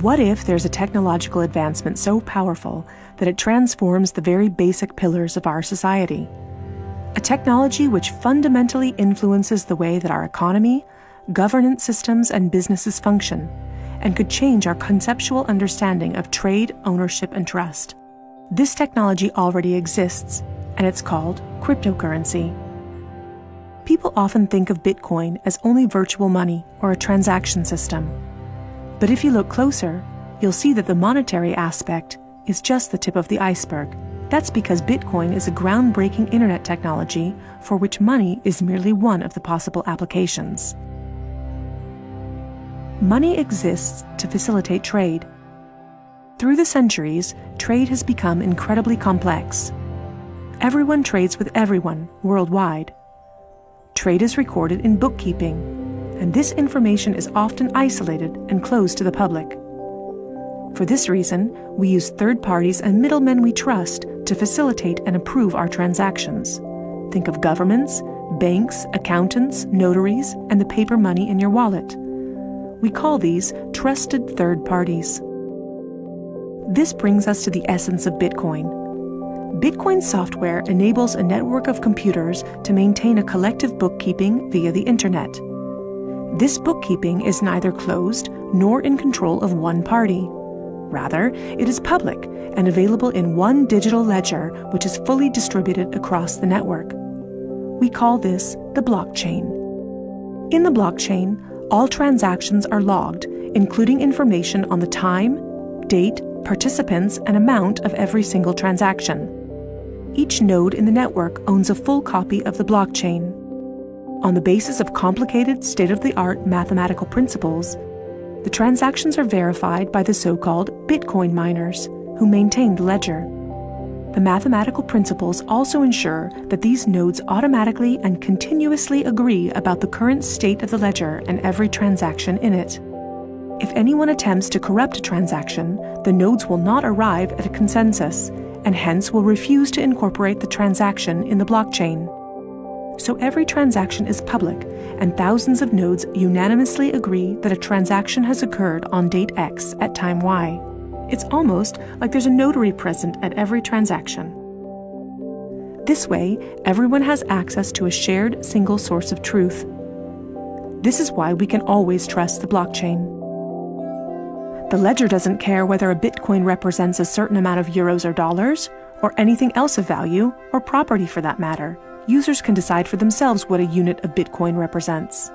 What if there's a technological advancement so powerful that it transforms the very basic pillars of our society? A technology which fundamentally influences the way that our economy, governance systems, and businesses function, and could change our conceptual understanding of trade, ownership, and trust. This technology already exists, and it's called cryptocurrency. People often think of Bitcoin as only virtual money or a transaction system. But if you look closer, you'll see that the monetary aspect is just the tip of the iceberg. That's because Bitcoin is a groundbreaking internet technology for which money is merely one of the possible applications. Money exists to facilitate trade. Through the centuries, trade has become incredibly complex. Everyone trades with everyone worldwide. Trade is recorded in bookkeeping, and this information is often isolated and closed to the public. For this reason, we use third parties and middlemen we trust to facilitate and approve our transactions. Think of governments, banks, accountants, notaries, and the paper money in your wallet. We call these trusted third parties. This brings us to the essence of Bitcoin. Bitcoin software enables a network of computers to maintain a collective bookkeeping via the internet. This bookkeeping is neither closed nor in control of one party. Rather, it is public and available in one digital ledger which is fully distributed across the network. We call this the blockchain. In the blockchain, all transactions are logged, including information on the time, date, participants, and amount of every single transaction. Each node in the network owns a full copy of the blockchain. On the basis of complicated, state-of-the-art mathematical principles, the transactions are verified by the so-called Bitcoin miners, who maintain the ledger. The mathematical principles also ensure that these nodes automatically and continuously agree about the current state of the ledger and every transaction in it. If anyone attempts to corrupt a transaction, the nodes will not arrive at a consensus, and hence will refuse to incorporate the transaction in the blockchain. So every transaction is public, and thousands of nodes unanimously agree that a transaction has occurred on date X at time Y. It's almost like there's a notary present at every transaction. This way, everyone has access to a shared single source of truth. This is why we can always trust the blockchain. The ledger doesn't care whether a Bitcoin represents a certain amount of euros or dollars, or anything else of value, or property for that matter. Users can decide for themselves what a unit of Bitcoin represents.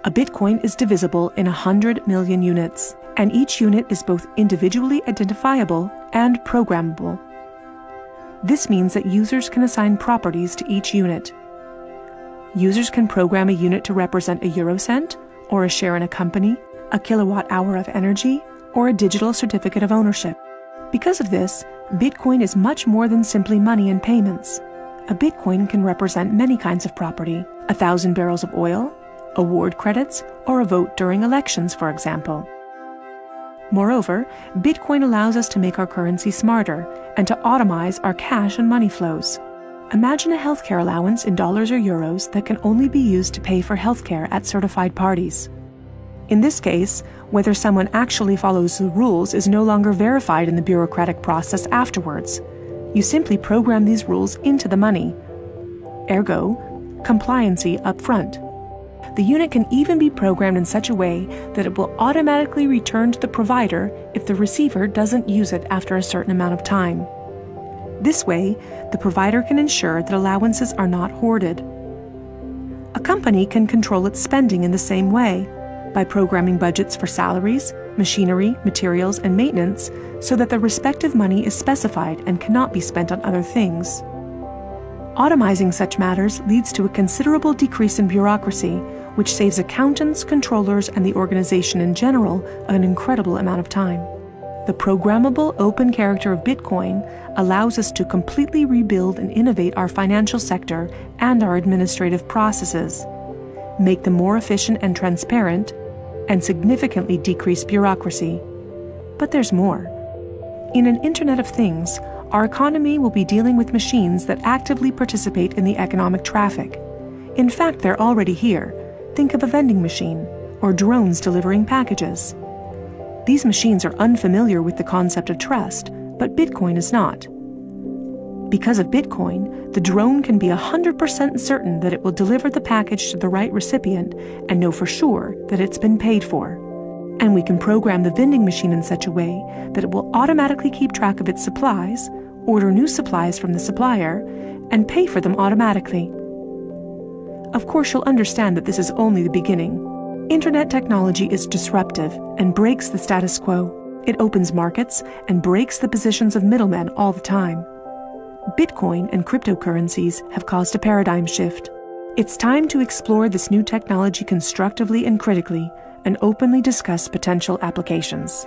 A Bitcoin is divisible in 100 million units, and each unit is both individually identifiable and programmable. This means that users can assign properties to each unit. Users can program a unit to represent a eurocent, or a share in a company, a kilowatt-hour of energy, or a digital certificate of ownership. Because of this, Bitcoin is much more than simply money and payments. A Bitcoin can represent many kinds of property: 1,000 barrels of oil, award credits, or a vote during elections, for example. Moreover, Bitcoin allows us to make our currency smarter and to automize our cash and money flows. Imagine a healthcare allowance in dollars or euros that can only be used to pay for healthcare at certified parties. In this case, whether someone actually follows the rules is no longer verified in the bureaucratic process afterwards. You simply program these rules into the money. Ergo, compliancy up front. The unit can even be programmed in such a way that it will automatically return to the provider if the receiver doesn't use it after a certain amount of time. This way, the provider can ensure that allowances are not hoarded. A company can control its spending in the same way, by programming budgets for salaries, machinery, materials, and maintenance so that the respective money is specified and cannot be spent on other things. Automizing such matters leads to a considerable decrease in bureaucracy, which saves accountants, controllers, and the organization in general an incredible amount of time. The programmable open character of Bitcoin allows us to completely rebuild and innovate our financial sector and our administrative processes, make them more efficient and transparent, and significantly decrease bureaucracy. But there's more. In an Internet of Things, our economy will be dealing with machines that actively participate in the economic traffic. In fact, they're already here. Think of a vending machine, or drones delivering packages. These machines are unfamiliar with the concept of trust, but Bitcoin is not. Because of Bitcoin, the drone can be 100% certain that it will deliver the package to the right recipient and know for sure that it's been paid for. And we can program the vending machine in such a way that it will automatically keep track of its supplies, order new supplies from the supplier, and pay for them automatically. Of course, you'll understand that this is only the beginning. Internet technology is disruptive and breaks the status quo. It opens markets and breaks the positions of middlemen all the time. Bitcoin and cryptocurrencies have caused a paradigm shift. It's time to explore this new technology constructively and critically, and openly discuss potential applications.